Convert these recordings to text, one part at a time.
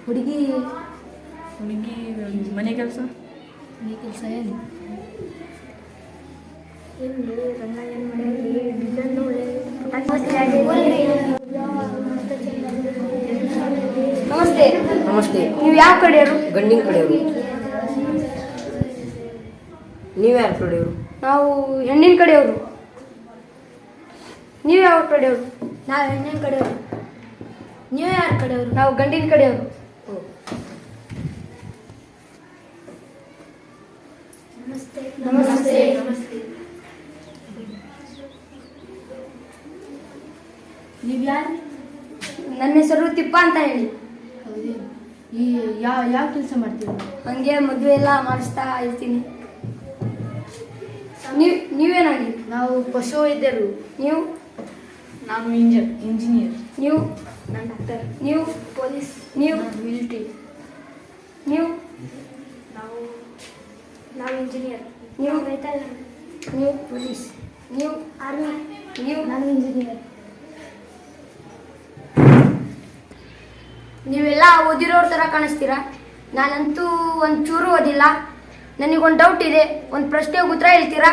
ಹುಡುಗಿ ಮನೆ ಕೆಲಸ ಏನು ನಮಸ್ತೆ. ನಮಸ್ತೆ. ನೀವು ಯಾವ ಕಡೆಯವರು? ಗಂಡಿನ ಕಡೆಯವರು. ನೀವು ಯಾರ ಕಡೆಯವರು? ನಾವು ಹೆಣ್ಣಿನ ಕಡೆಯವರು. ನೀವು ಯಾವ ಕಡೆಯವರು? ನಾವು ಹೆಣ್ಣಿನ ಕಡೆಯವರು. ನೀವು ಯಾರ ಕಡೆಯವರು? ನಾವು ಗಂಡಿನ ಕಡೆಯವರು. ನಮಸ್ತೆ. ನಮಸ್ತೆ. ನೀವು ಯಾರು? ನನ್ನ ಹೆಸರು ತಿಪ್ಪ ಅಂತ ಹೇಳಿ. ಈ ಯಾವ ಕೆಲಸ ಮಾಡ್ತೀವಿ? ಹಂಗೆ ಮದುವೆ ಎಲ್ಲ ಮಾಡಿಸ್ತಾ ಇರ್ತೀನಿ. ನೀವೇನಾಗಿ? ನಾವು ಪಶು ವೈದ್ಯರು. ನೀವು? ನಾನು ಇಂಜಿನಿಯರ್. ನೀವು? ನಾನು ಡಾಕ್ಟರ್. ನೀವು? ಪೊಲೀಸ್. ನೀವು? ಮಿಲಿಟರಿ. ನೀವು? ನಾವು ಇಂಜಿನಿಯರ್. ನೀವು? ನೀವು? ಪೊಲೀಸ್. ನೀವು? ಆರ್ಮಿ. ನೀವು? ನಾನು ಇಂಜಿನಿಯರ್. ನೀವೆಲ್ಲ ಓದಿರೋರ ಥರ ಕಾಣಿಸ್ತೀರಾ. ನಾನಂತೂ ಒಂಚೂರು ಓದಿಲ್ಲ. ನನಗೊಂದು ಡೌಟ್ ಇದೆ. ಒಂದು ಪ್ರಶ್ನೆಗೆ ಉತ್ತರ ಹೇಳ್ತೀರಾ?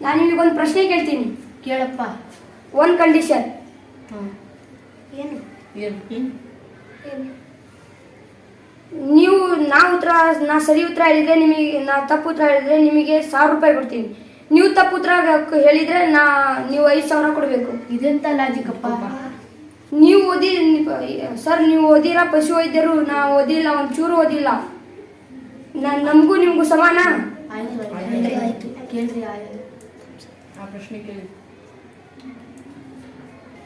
ನಾನು ನಿಮಗೊಂದು ಪ್ರಶ್ನೆ ಕೇಳ್ತೀನಿ. ಕೇಳಪ್ಪ. ಒಂದು ಕಂಡೀಷನ್. ಏನು? ನೀವು ನಾ ಸರಿ ಉತ್ತರ ಹೇಳಿದ್ರೆ ನಿಮಗೆ, ನಾ ತಪ್ಪು ಉತ್ತರ ಹೇಳಿದ್ರೆ ನಿಮಗೆ 1000 ರೂಪಾಯಿ ಕೊಡ್ತೀನಿ. ನೀವು ತಪ್ಪು ಉತ್ತರ ಹೇಳಿದ್ರೆ ನೀವು 5000 ಕೊಡಬೇಕು. ಇದೆಂತ ಲಾಜಿಕಪ್ಪ? ನೀವು ಸರ್ ನೀವು ಓದಿಲ್ಲ, ಪಶು ವೈದ್ಯರು. ನಾ ಓದಿಲ್ಲ, ಒಂಚೂರು ಓದಿಲ್ಲ. ನಮಗೂ ನಿಮಗೂ ಸಮಾನ. ಆಯ್ತು ಕೇಳ್ರಿ. ಆ ಪ್ರಶ್ನೆ ಕೇಳಿ.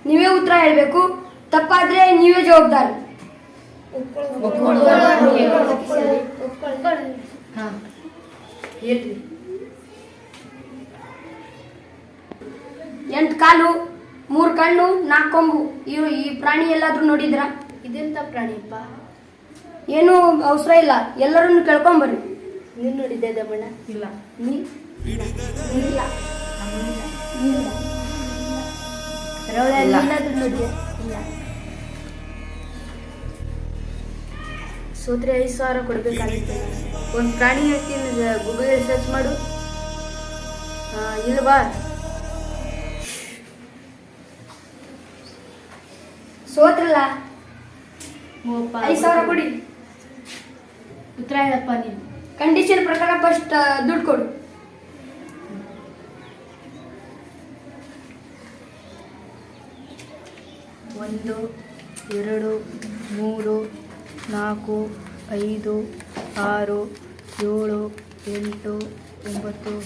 ನೀವೇ ಉತ್ತರ ಹೇಳಬೇಕು. ತಪ್ಪಾದ್ರೆ ನೀವೇ ಜವಾಬ್ದಾರಿ. ಹಾ ಹೇಳ್ರಿ. 8 ಕಾಲು, 3 ಕಣ್ಣು, 4 ಕೊಂಬು. ಈ ಪ್ರಾಣಿ ಎಲ್ಲಾದ್ರೂ ನೋಡಿದ್ರಾ? ಇದೆಂತ ಪ್ರಾಣಿಯಪ್ಪ? ಏನು ಅವಸರ ಇಲ್ಲ, ಎಲ್ಲರನ್ನು ಕೇಳ್ಕೊಂಬರ್ರಿ. ನೀನು ನೋಡಿದ್ದೆ ದಮ್ಮಣ್ಣ? ಇಲ್ಲ. ಇಲ್ಲ. ನೀನಾದ್ರೂ ನೋಡಿದ್ದೆ? ಇಲ್ಲ. ಸೋತ್ರೆ 5000 ಕೊಡ್ಬೇಕಾಗುತ್ತೆ. ಒಂದು ಪ್ರಾಣಿ ಹೇಳ್ತೀನಿ, ಗೂಗಲ್ ಸರ್ಚ್ ಮಾಡು. ಇಲ್ವಾ? ಸೋತ್ರಲ್ಲ, 5000 ಕೊಡಿ. ಉತ್ತರ ಹೇಳಪ್ಪ ನೀನು. ಕಂಡೀಷನ್ ಪ್ರಕಾರ ಫಸ್ಟ್ ದುಡ್ಡು ಕೊಡು. ಒಂದು, 2, 3, 4, 5, 6, 7, 8, 9, 10.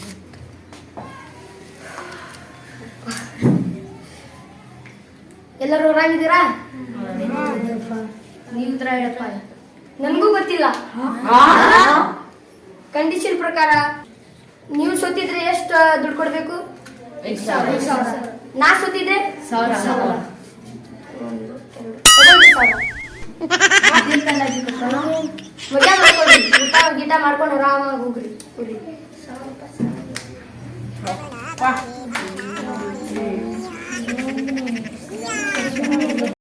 ಎಲ್ಲರೂ ಹೊರಾಗಿದ್ದೀರಾ? ನೀವು ಉತ್ತರ ಹೇಳಪ್ಪ. ನನಗೂ ಗೊತ್ತಿಲ್ಲ. ಕಂಡೀಷನ್ ಪ್ರಕಾರ ನೀವು ಸೋತಿದ್ರೆ ಎಷ್ಟು ದುಡ್ಡು ಕೊಡ್ಬೇಕು? 5000. ನಾ ಸೋತಿದ್ರೆ 1000. ಮಜಾ ಮಾಡ್ಕೊಳ್ಳಿ. ಊಟ ಗೀಟ ಮಾಡ್ಕೊಂಡು ಆರಾಮಾಗಿ ಹೋಗ್ರಿ.